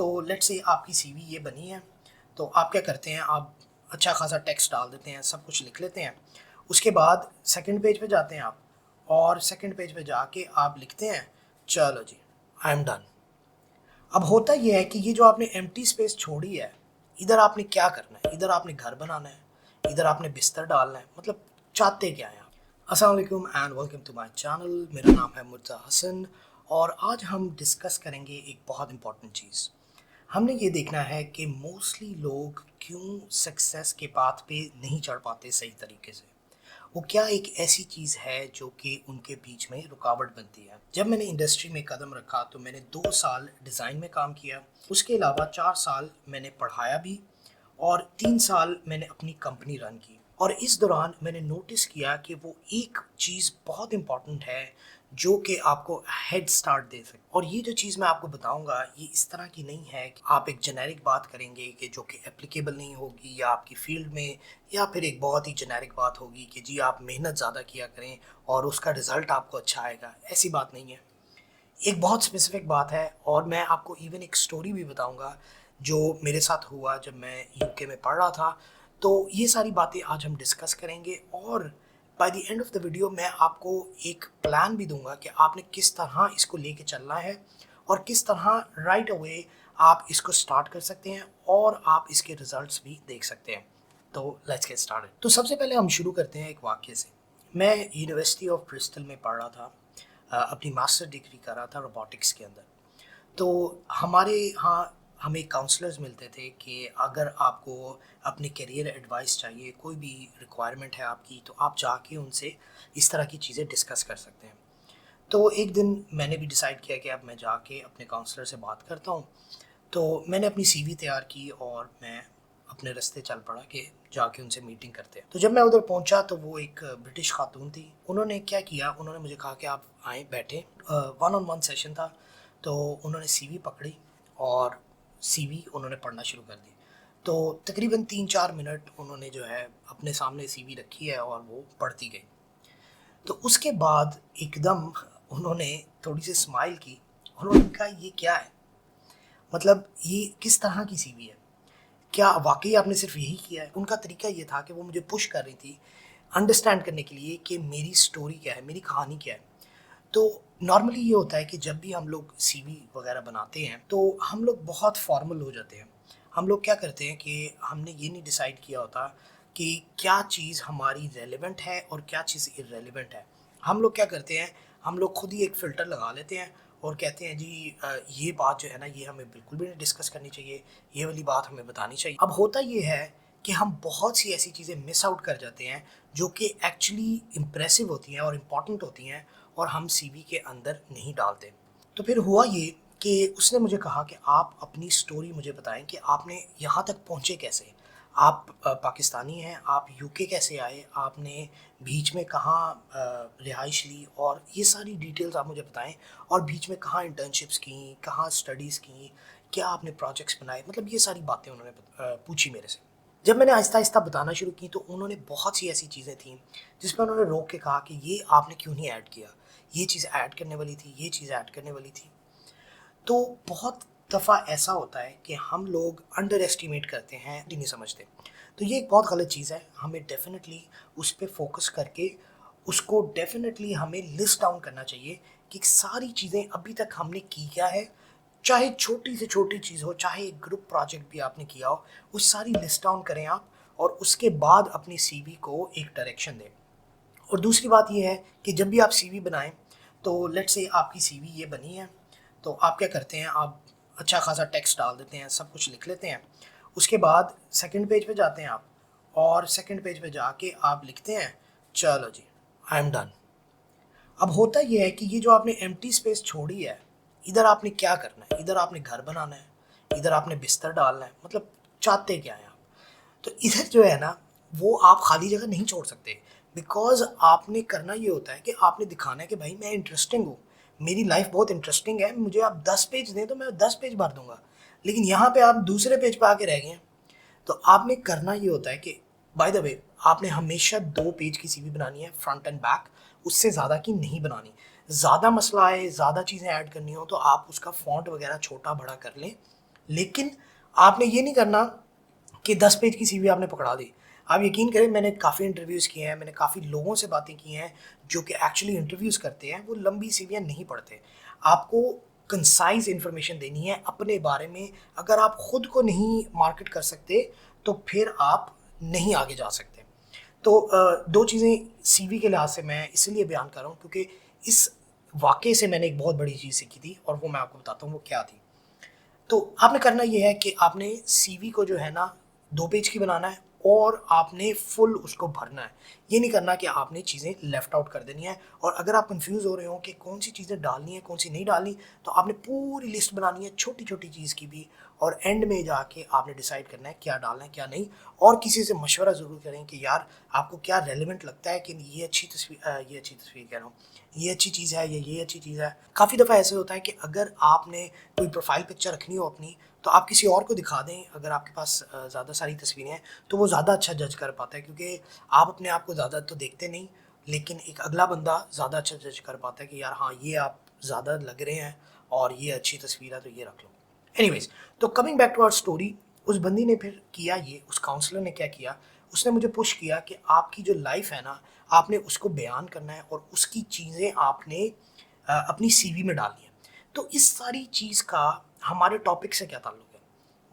तो let's say आपकी CV ये बनी है। तो आप क्या करते हैं, आप अच्छा खासा टेक्स्ट डाल देते हैं, सब कुछ लिख लेते हैं। उसके बाद सेकंड पेज पे जाते हैं आप, और सेकंड पेज पे जाके आप लिखते हैं चलो जी, आई एम डन। अब होता ये है कि ये जो आपने एम्प्टी स्पेस छोड़ी है, इधर आपने क्या करना है, इधर आपने घर बनाना है, इधर आपने बिस्तर डालना है, मतलब चाहते क्या हैं आप। अस्सलाम वालेकुम and welcome to my channel. मेरा नाम है मुर्जा हसन और आज हम डिस्कस करेंगे एक बहुत इंपॉर्टेंट चीज़। हमने ये देखना है कि मोस्टली लोग क्यों सक्सेस के पाथ पे नहीं चढ़ पाते सही तरीके से। वो क्या एक ऐसी चीज़ है जो कि उनके बीच में रुकावट बनती है। जब मैंने इंडस्ट्री में कदम रखा तो मैंने 2 साल डिज़ाइन में काम किया, उसके अलावा 4 साल मैंने पढ़ाया भी, और 3 साल मैंने अपनी कंपनी रन की। और इस दौरान मैंने नोटिस किया कि वो एक चीज़ बहुत इम्पॉर्टेंट है जो कि आपको हेड स्टार्ट दे सकती। और ये जो चीज़ मैं आपको बताऊंगा ये इस तरह की नहीं है कि आप एक जेनेरिक बात करेंगे कि जो कि एप्लीकेबल नहीं होगी या आपकी फील्ड में, या फिर एक बहुत ही जेनेरिक बात होगी कि जी आप मेहनत ज़्यादा किया करें और उसका रिज़ल्ट आपको अच्छा आएगा। ऐसी बात नहीं है, एक बहुत स्पेसिफिक बात है। और मैं आपको इवन एक स्टोरी भी बताऊंगा जो मेरे साथ हुआ जब मैं यूके में पढ़ रहा था। तो ये सारी बातें आज हम डिस्कस करेंगे, और by the end of the video मैं आपको एक प्लान भी दूंगा कि आपने किस तरह इसको लेके चलना है और किस तरह राइट अवे आप इसको स्टार्ट कर सकते हैं और आप इसके रिजल्ट्स भी देख सकते हैं। तो लेट्स गेट स्टार्टेड। तो सबसे पहले हम शुरू करते हैं एक वाक्य से। मैं यूनिवर्सिटी ऑफ ब्रिस्टल में पढ़ रहा था, अपनी मास्टर डिग्री कर रहा था रोबोटिक्स के अंदर। तो हमारे यहाँ हमें काउंसलर्स मिलते थे कि अगर आपको अपने करियर एडवाइस चाहिए, कोई भी रिक्वायरमेंट है आपकी, तो आप जाके उनसे इस तरह की चीज़ें डिस्कस कर सकते हैं। तो एक दिन मैंने भी डिसाइड किया कि अब मैं जाके अपने काउंसलर से बात करता हूँ। तो मैंने अपनी सीवी तैयार की और मैं अपने रास्ते चल पड़ा कि जाके उनसे मीटिंग करते हैं। तो जब मैं उधर पहुंचा तो वो एक ब्रिटिश खातून थी। उन्होंने क्या किया, उन्होंने मुझे कहा कि आप आए बैठे, वन ऑन वन सेशन था। तो उन्होंने सीवी पकड़ी और सीवी उन्होंने पढ़ना शुरू कर दी। तो तकरीबन 3-4 मिनट उन्होंने जो है अपने सामने सीवी रखी है और वो पढ़ती गई। तो उसके बाद एकदम उन्होंने थोड़ी सी स्माइल की। उन्होंने कहा ये क्या है, मतलब ये किस तरह की सीवी है, क्या वाकई आपने सिर्फ यही किया है। उनका तरीका ये था कि वो मुझे पुश कर रही थी अंडरस्टैंड करने के लिए कि मेरी स्टोरी क्या है, मेरी कहानी क्या है। तो नॉर्मली ये होता है कि जब भी हम लोग सीवी वगैरह बनाते हैं तो हम लोग बहुत फॉर्मल हो जाते हैं। हम लोग क्या करते हैं कि हमने ये नहीं डिसाइड किया होता कि क्या चीज़ हमारी रेलेवेंट है और क्या चीज़ इरेलीवेंट है। हम लोग क्या करते हैं, हम लोग खुद ही एक फ़िल्टर लगा लेते हैं और कहते हैं जी ये बात जो है ना ये हमें बिल्कुल भी नहीं डिस्कस करनी चाहिए, ये वाली बात हमें बतानी चाहिए। अब होता ये है कि हम बहुत सी ऐसी चीज़ें मिस आउट कर जाते हैं जो कि एक्चुअली इम्प्रेसिव होती हैं और इम्पॉर्टेंट होती हैं, और हम सीवी के अंदर नहीं डालते। तो फिर हुआ ये कि उसने मुझे कहा कि आप अपनी स्टोरी मुझे बताएं कि आपने यहाँ तक पहुँचे कैसे। आप पाकिस्तानी हैं, आप यूके कैसे आए, आपने बीच में कहाँ रिहाइश ली, और ये सारी डिटेल्स आप मुझे बताएं। और बीच में कहाँ इंटर्नशिप्स की, कहाँ स्टडीज़ की, क्या आपने प्रोजेक्ट्स बनाए, मतलब ये सारी बातें उन्होंने पूछी मेरे से। जब मैंने आहिस्ता आहिस्ता बताना शुरू की तो उन्होंने बहुत सी ऐसी चीज़ें थीं जिस पर उन्होंने रोक के कहा कि ये आपने क्यों नहीं ऐड किया, ये चीज़ ऐड करने वाली थी, ये चीज़ ऐड करने वाली थी। तो बहुत दफ़ा ऐसा होता है कि हम लोग अंडर एस्टिमेट करते हैं, नहीं समझते। तो ये एक बहुत गलत चीज़ है। हमें डेफिनेटली उस पर फोकस करके उसको डेफिनेटली हमें लिस्ट डाउन करना चाहिए कि सारी चीज़ें अभी तक हमने की क्या है। चाहे छोटी से छोटी चीज़ हो, चाहे एक ग्रुप प्रोजेक्ट भी आपने किया हो, वो सारी लिस्ट डाउन करें आप, और उसके बाद अपनी सीवी को एक डायरेक्शन दें। और दूसरी बात ये है कि जब भी आप सीवी बनाएं, तो लेट्स से आपकी सीवी ये बनी है। तो आप क्या करते हैं, आप अच्छा खासा टेक्स्ट डाल देते हैं, सब कुछ लिख लेते हैं। उसके बाद सेकंड पेज पे जाते हैं आप, और सेकंड पेज पे जाके आप लिखते हैं चलो जी, आई एम डन। अब होता ये है कि ये जो आपने एम्प्टी स्पेस छोड़ी है, इधर आपने क्या करना है, इधर आपने घर बनाना है, इधर आपने बिस्तर डालना है, मतलब चाहते क्या हैं आप। तो इधर जो है ना, वो आप खाली जगह नहीं छोड़ सकते। बिकॉज आपने करना ये होता है कि आपने दिखाना है कि भाई मैं इंटरेस्टिंग हूँ, मेरी लाइफ बहुत इंटरेस्टिंग है, मुझे आप 10 पेज दें तो मैं 10 पेज भर दूंगा। लेकिन यहाँ पे आप दूसरे पेज पे आके रह गए हैं। तो आपने करना ये होता है कि बाय द वे आपने हमेशा 2 पेज की सीवी बनानी है, फ्रंट एंड बैक, उससे ज़्यादा की नहीं बनानी। ज़्यादा मसला है, ज़्यादा चीज़ें ऐड करनी हो तो आप उसका फॉन्ट वगैरह छोटा बड़ा कर लें, लेकिन आपने ये नहीं करना कि 10 पेज की सीवी आपने पकड़ा दी। आप यकीन करें, मैंने काफ़ी इंटरव्यूज़ किए हैं, मैंने काफ़ी लोगों से बातें की हैं जो कि एक्चुअली इंटरव्यूज़ करते हैं, वो लंबी सीवियाँ नहीं पढ़ते। आपको कंसाइज़ इन्फॉर्मेशन देनी है अपने बारे में। अगर आप खुद को नहीं मार्केट कर सकते तो फिर आप नहीं आगे जा सकते। तो दो चीज़ें सीवी के लिहाज से मैं इसलिए बयान कर रहा हूँ क्योंकि इस वाक़ये से मैंने एक बहुत बड़ी चीज़ सीखी थी और वो मैं आपको बताता हूँ वो क्या थी। तो आपने करना ये है कि आपने सीवी को जो है ना 2 पेज की बनाना है और आपने फुल उसको भरना है। ये नहीं करना कि आपने चीज़ें लेफ्ट आउट कर देनी है। और अगर आप कन्फ्यूज़ हो रहे हो कि कौन सी चीज़ें डालनी है, कौन सी नहीं डालनी, तो आपने पूरी लिस्ट बनानी है छोटी-छोटी चीज़ की भी, और एंड में जाके आपने डिसाइड करना है क्या डालना है, क्या नहीं। और किसी से मशवरा ज़रूर करें कि यार आपको क्या रेलेवेंट लगता है कि ये अच्छी तस्वीर कह रहा हूँ, ये अच्छी चीज़ है, ये अच्छी चीज़ है। काफ़ी दफ़ा ऐसे होता है कि अगर आपने कोई प्रोफ़ाइल पिक्चर रखनी हो अपनी, तो आप किसी और को दिखा दें, अगर आपके पास ज़्यादा सारी तस्वीरें हैं, तो वो ज़्यादा अच्छा जज कर पाता है क्योंकि आप अपने आप को ज़्यादा तो देखते नहीं, लेकिन एक अगला बंदा ज़्यादा अच्छा जज कर पाता है कि यार हाँ, ये आप ज़्यादा लग रहे हैं और ये अच्छी तस्वीर है तो ये रख लो। एनीवेज़, तो coming back to our story, उस बंदी ने फिर किया ये, उस काउंसलर ने क्या किया, उसने मुझे पुश किया कि आपकी जो लाइफ़ है ना, आपने उसको बयान करना है और उसकी चीज़ें आपने अपनी सीवी में डालनी है। तो इस सारी चीज़ का हमारे टॉपिक से क्या ताल्लुक है?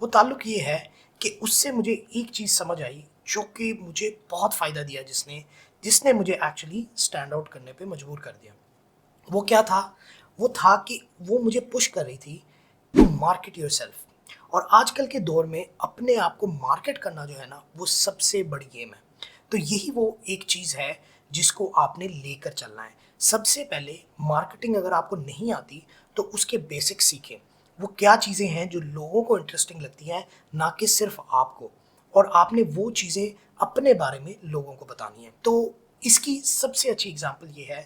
वो ताल्लुक ये है कि उससे मुझे एक चीज़ समझ आई जो कि मुझे बहुत फ़ायदा दिया, जिसने जिसने मुझे एक्चुअली स्टैंड आउट करने पे मजबूर कर दिया। वो क्या था? वो था कि वो मुझे पुश कर रही थी टू मार्केट योरसेल्फ। और आजकल के दौर में अपने आप को मार्केट करना जो है ना, वो सबसे बड़ी गेम है। तो यही वो एक चीज़ है जिसको आपने लेकर चलना है। सबसे पहले मार्केटिंग अगर आपको नहीं आती तो उसके बेसिक्स सीखें। वो क्या चीज़ें हैं जो लोगों को इंटरेस्टिंग लगती हैं, ना कि सिर्फ आपको। और आपने वो चीज़ें अपने बारे में लोगों को बतानी है। तो इसकी सबसे अच्छी एग्जांपल ये है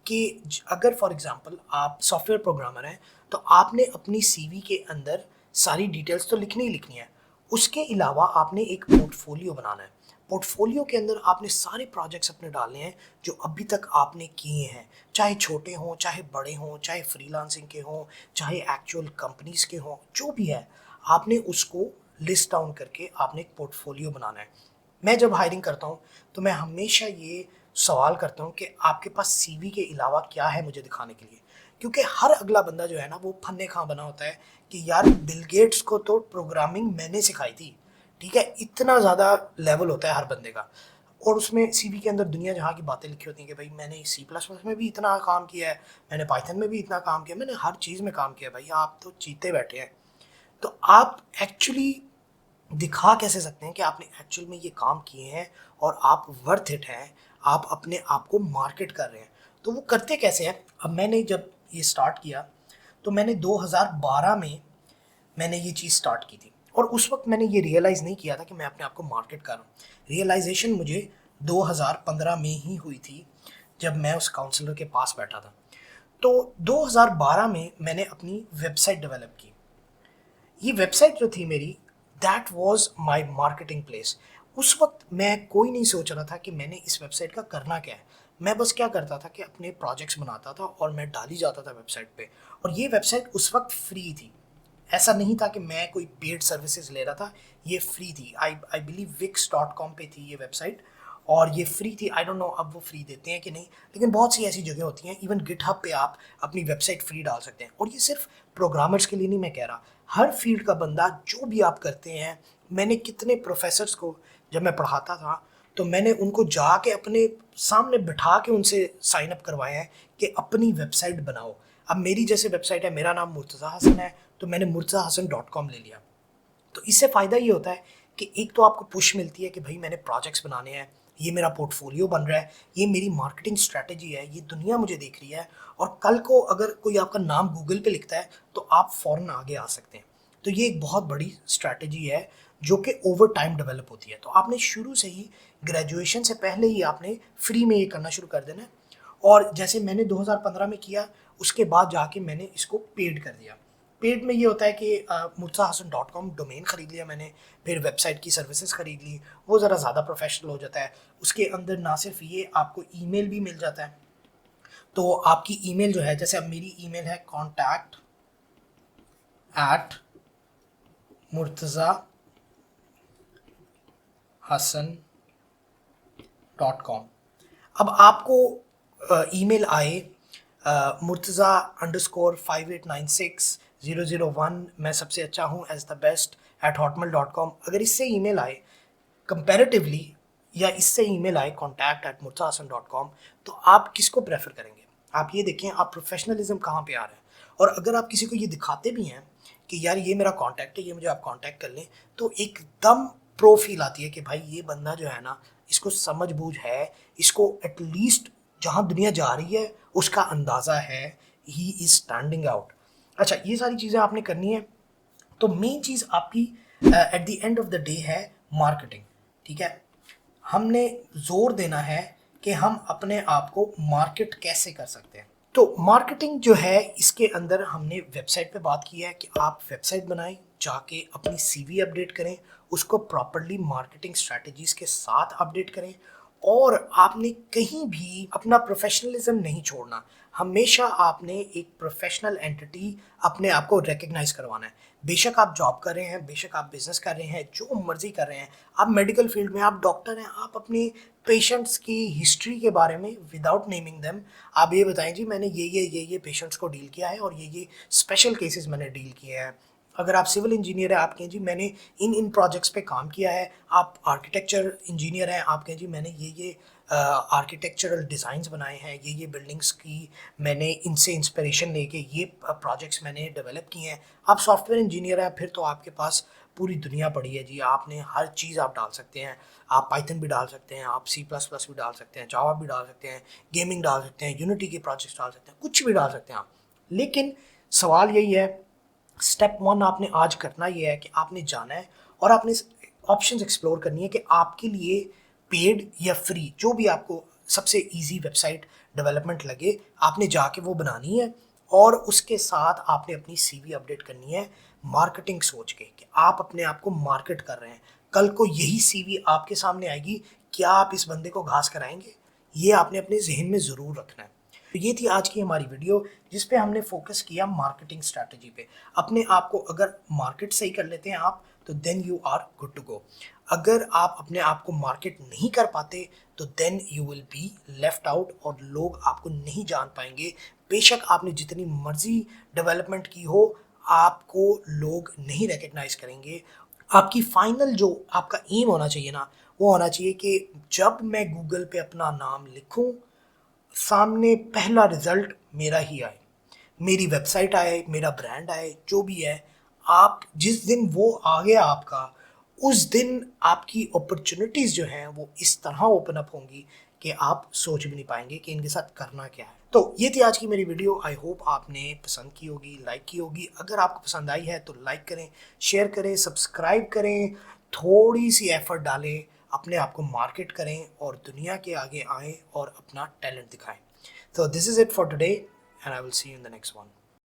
कि अगर फॉर एग्जांपल आप सॉफ्टवेयर प्रोग्रामर हैं, तो आपने अपनी सीवी के अंदर सारी डिटेल्स तो लिखनी ही लिखनी है। उसके अलावा आपने एक पोर्टफोलियो बनाना है। पोर्टफोलियो के अंदर आपने सारे प्रोजेक्ट्स अपने डालने हैं जो अभी तक आपने किए हैं, चाहे छोटे हों, चाहे बड़े हों, चाहे फ्रीलांसिंग के हों, चाहे एक्चुअल कंपनीज के हों, जो भी है, आपने उसको लिस्ट डाउन करके आपने एक पोर्टफोलियो बनाना है। मैं जब हायरिंग करता हूँ तो मैं हमेशा ये सवाल करता हूँ कि आपके पास सीवी के अलावा क्या है मुझे दिखाने के लिए। क्योंकि हर अगला बंदा जो है ना, वो फन्ने खां बना होता है कि यार बिल गेट्स को तो प्रोग्रामिंग मैंने सिखाई थी। ठीक है, इतना ज़्यादा लेवल होता है हर बंदे का। और उसमें सीवी के अंदर दुनिया जहाँ की बातें लिखी होती हैं कि भाई मैंने सी प्लस प्लस में भी इतना काम किया है, मैंने पाइथन में भी इतना काम किया, मैंने हर चीज़ में काम किया। भाई आप तो जीते बैठे हैं। तो आप एक्चुअली दिखा कैसे सकते हैं कि आपने एक्चुअल में ये काम किए हैं और आप वर्थ इट हैं, आप अपने आप को मार्केट कर रहे हैं। तो वो करते कैसे हैं? अब मैंने जब ये स्टार्ट किया तो मैंने 2012 में मैंने ये चीज़ स्टार्ट की थी और उस वक्त मैंने ये रियलाइज़ नहीं किया था कि मैं अपने आप को मार्केट कर रहा हूँ। रियलाइजेशन मुझे 2015 में ही हुई थी जब मैं उस काउंसलर के पास बैठा था। तो 2012 में मैंने अपनी वेबसाइट डेवलप की। ये वेबसाइट जो थी मेरी, that was my marketing place. उस वक्त मैं कोई नहीं सोच रहा था कि मैंने इस वेबसाइट का करना क्या है। मैं बस क्या करता था कि अपने प्रोजेक्ट्स बनाता था और मैं डाली जाता था वेबसाइट पे। और ये वेबसाइट उस वक्त फ्री थी। ऐसा नहीं था कि मैं कोई पेड सर्विसेज ले रहा था, ये फ्री थी। आई बिलीव wix.com पे थी ये वेबसाइट और ये फ्री थी। आई डोंट नो अब वो फ्री देते हैं कि नहीं, लेकिन बहुत सी ऐसी जगह होती हैं, इवन गिटहब पे आप अपनी वेबसाइट फ्री डाल सकते हैं। और ये सिर्फ प्रोग्रामर्स के लिए नहीं मैं कह रहा, हर फील्ड का बंदा जो भी आप करते हैं। मैंने कितने प्रोफेसर्स को जब मैं पढ़ाता था तो मैंने उनको जाके अपने सामने बिठा के उनसे साइन अप करवाया है कि अपनी वेबसाइट बनाओ। अब मेरी जैसे वेबसाइट है, मेरा नाम मुर्तज़ा हसन है, तो मैंने murtazahasan.com ले लिया। तो इससे फ़ायदा ये होता है कि एक तो आपको पुश मिलती है कि भाई मैंने प्रोजेक्ट्स बनाने हैं, ये मेरा पोर्टफोलियो बन रहा है, ये मेरी मार्केटिंग स्ट्रैटेजी है, ये दुनिया मुझे देख रही है। और कल को अगर कोई आपका नाम गूगल पे लिखता है तो आप फ़ौरन आगे आ सकते हैं। तो ये एक बहुत बड़ी स्ट्रैटेजी है जो कि ओवर टाइम डेवलप होती है। तो आपने शुरू से ही, ग्रेजुएशन से पहले ही आपने फ्री में ये करना शुरू कर देना है। और जैसे मैंने 2015 में किया, उसके बाद जाके मैंने इसको पेड कर दिया। पेड में ये होता है कि murtazahasan.com डोमेन खरीद लिया मैंने, फिर वेबसाइट की सर्विसेज खरीद ली, वो ज़रा ज़्यादा प्रोफेशनल हो जाता है। उसके अंदर ना सिर्फ ये, आपको ईमेल भी मिल जाता है। तो आपकी ईमेल जो है, जैसे अब मेरी ईमेल है contact@ murtaza.hasan.com। अब आपको ईमेल आए murtaza_58960001 मैं सबसे अच्छा हूँ एज द बेस्ट @hotmail.com। अगर इससे ईमेल आए कंपैरेटिवली या इससे ईमेल आए contact@murtazahasan.com, तो आप किसको प्रेफर करेंगे? आप ये देखें आप प्रोफेशनलिज्म कहाँ पे आ रहा है। और अगर आप किसी को ये दिखाते भी हैं कि यार ये मेरा कॉन्टैक्ट है, ये मुझे आप कॉन्टैक्ट कर लें, तो एकदम प्रो फील आती है कि भाई ये बंदा जो है ना, इसको समझ बूझ है, इसको एटलीस्ट जहाँ दुनिया जा रही है उसका अंदाज़ा है, ही इज़ स्टैंडिंग आउट। अच्छा, ये सारी चीज़ें आपने करनी है। तो मेन चीज़ आपकी at the end of the day है मार्केटिंग। ठीक है, हमने जोर देना है कि हम अपने आप को मार्केट कैसे कर सकते हैं। तो मार्केटिंग जो है इसके अंदर हमने वेबसाइट पे बात की है कि आप वेबसाइट बनाएं, जाके अपनी सीवी अपडेट करें, उसको प्रॉपरली मार्केटिंग स्ट्रैटेजीज के साथ अपडेट करें, और आपने कहीं भी अपना प्रोफेशनलिज्म नहीं छोड़ना। हमेशा आपने एक प्रोफेशनल एंटिटी अपने आप को रिकग्नाइज करवाना है। बेशक आप जॉब कर रहे हैं, बेशक आप बिजनेस कर रहे हैं, जो मर्जी कर रहे हैं, आप मेडिकल फील्ड में, आप डॉक्टर हैं, आप अपने पेशेंट्स की हिस्ट्री के बारे में विदाउट नेमिंग देम आप ये बताएं जी मैंने ये पेशेंट्स को डील किया है और ये स्पेशल केसेस मैंने डील किए हैं। अगर आप सिविल इंजीनियर हैं, आप कहें जी मैंने इन प्रोजेक्ट्स पे काम किया है। आप आर्किटेक्चर इंजीनियर हैं, आप कहें जी मैंने ये आर्किटेक्चरल डिज़ाइंस बनाए हैं, ये बिल्डिंग्स की मैंने इनसे इंस्पिरेशन लेके ये प्रोजेक्ट्स मैंने डेवलप किए हैं। आप सॉफ्टवेयर इंजीनियर हैं, फिर तो आपके पास पूरी दुनिया पड़ी है जी, आपने हर चीज़ आप डाल सकते हैं। आप पाइथन भी डाल सकते हैं, आप C++ भी डाल सकते हैं, जावा भी डाल सकते हैं, गेमिंग डाल सकते हैं, यूनिटी के प्रोजेक्ट्स डाल सकते हैं, कुछ भी डाल सकते हैं आप। लेकिन सवाल यही है, स्टेप 1 आपने आज करना ये है कि आपने जाना है और आपने ऑप्शंस एक्सप्लोर करनी है कि आपके लिए पेड या फ्री जो भी आपको सबसे इजी वेबसाइट डेवलपमेंट लगे, आपने जाके वो बनानी है। और उसके साथ आपने अपनी सीवी अपडेट करनी है मार्केटिंग सोच के कि आप अपने आप को मार्केट कर रहे हैं। कल को यही सीवी आपके सामने आएगी, क्या आप इस बंदे को घास कराएंगे? ये आपने अपने जहन में ज़रूर रखना है। तो ये थी आज की हमारी वीडियो जिस पे हमने फोकस किया मार्केटिंग स्ट्रैटेजी पे। अपने आप को अगर मार्केट सही कर लेते हैं आप, तो then you are good to go. अगर आप अपने आप को मार्केट नहीं कर पाते तो then you will be left out और लोग आपको नहीं जान पाएंगे। बेशक आपने जितनी मर्जी डेवलपमेंट की हो, आपको लोग नहीं रिकग्नाइज करेंगे। आपकी फाइनल जो आपका एम होना चाहिए ना, वो होना चाहिए कि जब मैं गूगल पे अपना नाम लिखूं, सामने पहला रिजल्ट मेरा ही आए, मेरी वेबसाइट आए, मेरा ब्रांड आए, जो भी है। आप जिस दिन वो आ गया आपका, उस दिन आपकी अपॉर्चुनिटीज़ जो हैं वो इस तरह ओपन अप होंगी कि आप सोच भी नहीं पाएंगे कि इनके साथ करना क्या है। तो ये थी आज की मेरी वीडियो। आई होप आपने पसंद की होगी, लाइक की होगी। अगर आपको पसंद आई है तो लाइक करें, शेयर करें, सब्सक्राइब करें, थोड़ी सी एफर्ट डालें, अपने आप को मार्केट करें और दुनिया के आगे आएँ और अपना टैलेंट दिखाएं। So this is it for today and I will see you in the next one.